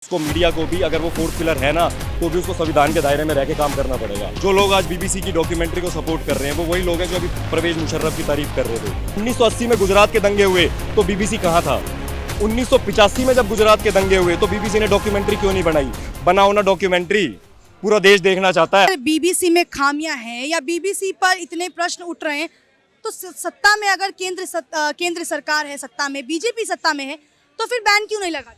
उसको मीडिया को भी अगर वो फोर्थ पिलर है ना तो भी उसको संविधान के दायरे में रह के काम करना पड़ेगा। जो लोग आज बीबीसी की डॉक्यूमेंट्री को सपोर्ट कर रहे हैं वो वही लोग हैं जो अभी परवेज मुशर्रफ की तारीफ कर रहे थे। 1980 में गुजरात के दंगे हुए तो बीबीसी कहाँ था? 1985 में जब गुजरात के दंगे हुए तो बीबीसी ने डॉक्यूमेंट्री क्यों नहीं बनाई? बनाओ ना डॉक्यूमेंट्री, पूरा देश देखना चाहता है। बीबीसी में खामियां हैं या बीबीसी पर इतने प्रश्न उठ रहे हैं तो सत्ता में अगर केंद्र सरकार है, सत्ता में बीजेपी सत्ता में है तो फिर बैन क्यों नहीं लगा?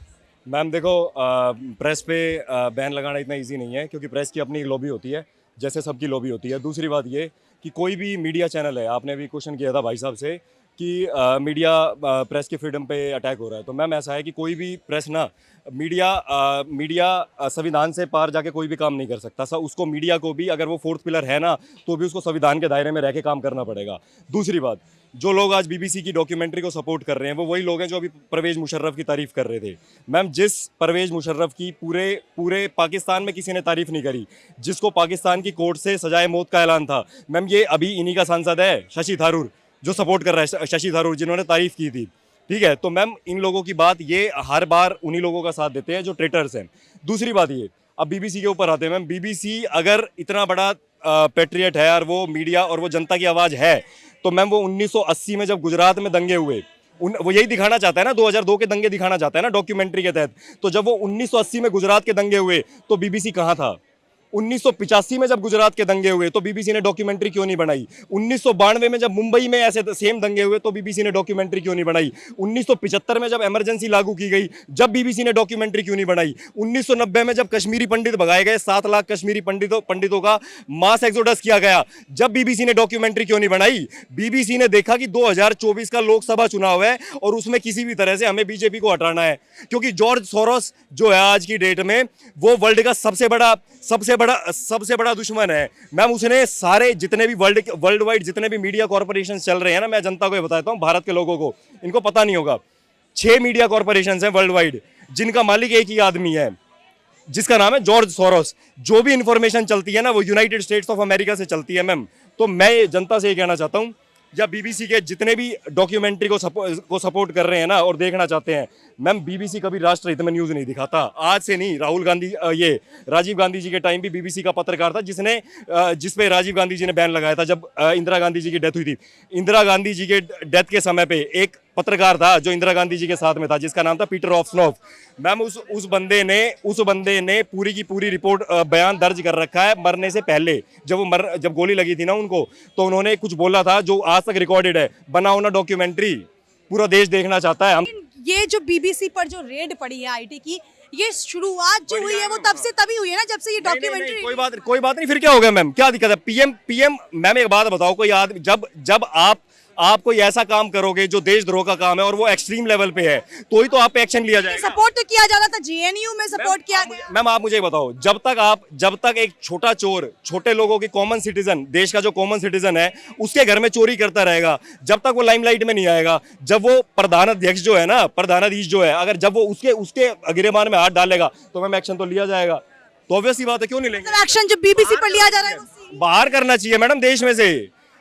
मैम देखो, प्रेस पे बैन लगाना इतना इजी नहीं है क्योंकि प्रेस की अपनी एक लॉबी होती है जैसे सबकी लॉबी होती है। दूसरी बात ये कि कोई भी मीडिया चैनल है, आपने भी क्वेश्चन किया था भाई साहब से कि मीडिया प्रेस की फ्रीडम पे अटैक हो रहा है, तो मैम ऐसा है कि कोई भी प्रेस ना मीडिया संविधान से पार जाके कोई भी काम नहीं कर सकता। उसको मीडिया को भी अगर वो फोर्थ पिलर है ना तो भी उसको संविधान के दायरे में रह के काम करना पड़ेगा। दूसरी बात, जो लोग आज बीबीसी की डॉक्यूमेंट्री को सपोर्ट कर रहे हैं वो वही लोग हैं जो अभी परवेज मुशर्रफ की तारीफ कर रहे थे। मैम, जिस परवेज मुशर्रफ की पूरे पाकिस्तान में किसी ने तारीफ नहीं करी, जिसको पाकिस्तान की कोर्ट से सजाए मौत का ऐलान था, मैम ये अभी इन्हीं का सांसद है शशि थरूर, जो सपोर्ट कर रहा है, शशि थरूर जिन्होंने तारीफ की थी। ठीक है, तो मैम इन लोगों की बात, ये हर बार उन्हीं लोगों का साथ देते हैं जो ट्रेटर्स हैं। दूसरी बात ये, अब बीबीसी के ऊपर आते हैं मैम। बीबीसी अगर इतना बड़ा पैट्रियट है और वो मीडिया और वो जनता की आवाज़ है तो मैम वो 1980 में जब गुजरात में दंगे हुए वो यही दिखाना चाहता है ना, 2002 के दंगे दिखाना चाहता है ना डॉक्यूमेंट्री के तहत। तो जब वो 1980 में गुजरात के दंगे हुए तो बीबीसी कहाँ था? 1985 में जब गुजरात के दंगे हुए तो बीबीसी ने डॉक्यूमेंट्री क्यों नहीं बनाई? 1992 में जब मुंबई में ऐसे सेम दंगे हुए तो बीबीसी ने डॉक्यूमेंट्री क्यों नहीं बनाई? 1975 में जब इमरजेंसी लागू की गई जब बीबीसी ने डॉक्यूमेंट्री क्यों नहीं बनाई? 1990 में जब कश्मीरी पंडित भगाए गए, 7 लाख कश्मीरी पंडितों का मास एक्सोडस किया गया, जब बीबीसी ने डॉक्यूमेंट्री क्यों नहीं बनाई? बीबीसी ने देखा कि 2024 का लोकसभा चुनाव है और उसमें किसी भी तरह से हमें बीजेपी को हटाना है, क्योंकि जॉर्ज सोरोस जो है आज की डेट में वो वर्ल्ड का सबसे बड़ा दुश्मन है। मैम उसने सारे जितने भी वर्ल्ड वाइड जितने भी मीडिया कॉर्पोरेशन चल रहे हैं ना, मैं जनता को ये बताता हूँ, भारत के लोगों को इनको पता नहीं होगा, 6 मीडिया कॉर्पोरेशन हैं वर्ल्ड वाइड जिनका मालिक एक ही आदमी है जिसका नाम है जॉर्ज सोरोस। जो भी इंफॉर्मेशन चलती है ना वो यूनाइटेड स्टेट्स ऑफ अमेरिका से चलती है मैम। तो मैं जनता से ये कहना चाहता हूँ, या बीबीसी के जितने भी डॉक्यूमेंट्री को सपोर्ट कर रहे हैं ना और देखना चाहते हैं, मैम बीबीसी कभी राष्ट्रहित में न्यूज़ नहीं दिखाता। आज से नहीं, राजीव गांधी जी के टाइम भी बीबीसी का पत्रकार था जिस पे राजीव गांधी जी ने बैन लगाया था जब इंदिरा गांधी जी की डेथ हुई थी। इंदिरा गांधी जी के डेथ के समय पे एक पत्रकार था जो इंदिरा गांधी जी के साथ में था जिसका नाम था पीटर ऑफस्नॉफ। मैम उस बंदे ने पूरी की पूरी रिपोर्ट बयान दर्ज कर रखा है मरने से पहले। जब गोली लगी थी ना उनको तो उन्होंने कुछ बोला था जो आज तक रिकॉर्डेड है। बनाओ ना डॉक्यूमेंट्री, पूरा देश देखना चाहता है। हम ये जो बीबीसी पर जो रेड पड़ी है आईटी की, ये शुरुआत जो हुई है वो तभी हुई है ना जब से ये डॉक्यूमेंट्री। कोई बात नहीं, फिर क्या हो गया मैम? क्या दिक्कत है? पीएम मैम एक बात बताओ, कोई आदमी जब आप कोई ऐसा काम करोगे जो देशद्रोह का काम है और वो एक्सट्रीम लेवल पे है तो ही तो आप पे एक्शन लिया जाएगा। सपोर्ट तो किया जा रहा था, जेएनयू में सपोर्ट किया गया। मैम आप मुझे बताओ, जब तक एक छोटा चोर, छोटे लोगों की कॉमन सिटीजन, देश का जो कॉमन सिटीजन है उसके घर में चोरी करता रहेगा, जब तक वो लाइमलाइट में नहीं आएगा, जब वो प्रधानाधीश जो है अगर जब वो उसके गिरेबान में हाथ डालेगा तो मैम एक्शन तो लिया जाएगा। तो ऑब्वियसली बात है, क्यों नहीं लेंगे एक्शन? जो बीबीसी पर लिया जा रहा है बाहर करना चाहिए मैडम देश में से।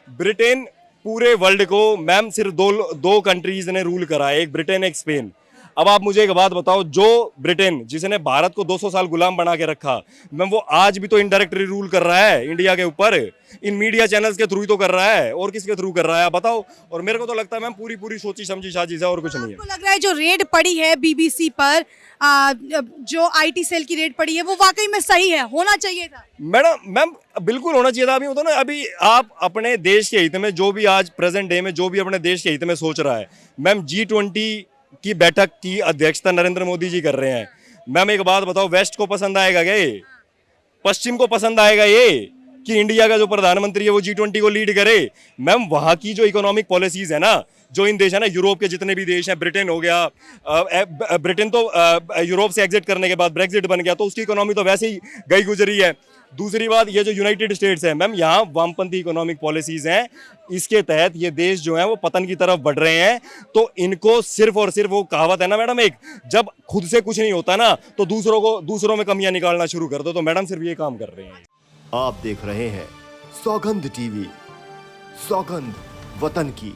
ब्रिटेन पूरे वर्ल्ड को मैम सिर्फ दो कंट्रीज ने रूल करा है, एक ब्रिटेन एक स्पेन। अब आप मुझे एक बात बताओ, जो ब्रिटेन जिसने भारत को 200 साल गुलाम बना के रखा, मैम वो आज भी तो इनडायरेक्टली रूल कर रहा है इंडिया के ऊपर, इन मीडिया चैनल्स के थ्रू ही तो कर रहा है, और किसके थ्रू कर रहा है आप बताओ? और मेरे को तो लगता है मैम पूरी सोची समझी साजिश है और कुछ नहीं है। आपको लग रहा है जो रेड पड़ी है बीबीसी पर, जो आईटी सेल की रेड पड़ी है वो वाकई में सही है, होना चाहिए था? मैम बिल्कुल होना चाहिए था। अभी होता ना, अभी आप अपने देश के हित में जो भी आज प्रेजेंट डे में जो भी अपने देश के हित में सोच रहा है, मैम G20 की बैठक की अध्यक्षता नरेंद्र मोदी जी कर रहे हैं। मैम एक बात बताओ, वेस्ट को पसंद आएगा क्या ये? पश्चिम को पसंद आएगा ये कि इंडिया का जो प्रधानमंत्री है वो G20 को लीड करे? मैम वहाँ की जो इकोनॉमिक पॉलिसीज है ना, जो इन देश है ना, यूरोप के जितने भी देश हैं, ब्रिटेन हो गया, ब्रिटेन तो यूरोप से एग्जिट करने के बाद ब्रेक्जिट बन गया तो उसकी इकोनॉमी तो वैसे ही गई गुजरी है। दूसरी बात, ये जो यूनाइटेड स्टेट्स है मैम, यहाँ वामपंथी इकोनॉमिक पॉलिसीज हैं, इसके तहत ये देश जो है वो पतन की तरफ बढ़ रहे हैं। तो इनको सिर्फ और सिर्फ, वो कहावत है ना मैडम एक, जब खुद से कुछ नहीं होता ना तो दूसरों में कमियां निकालना शुरू कर दो। तो मैडम सिर्फ ये काम कर रहे हैं। आप देख रहे हैं सौगंध टीवी, सौगंध वतन की।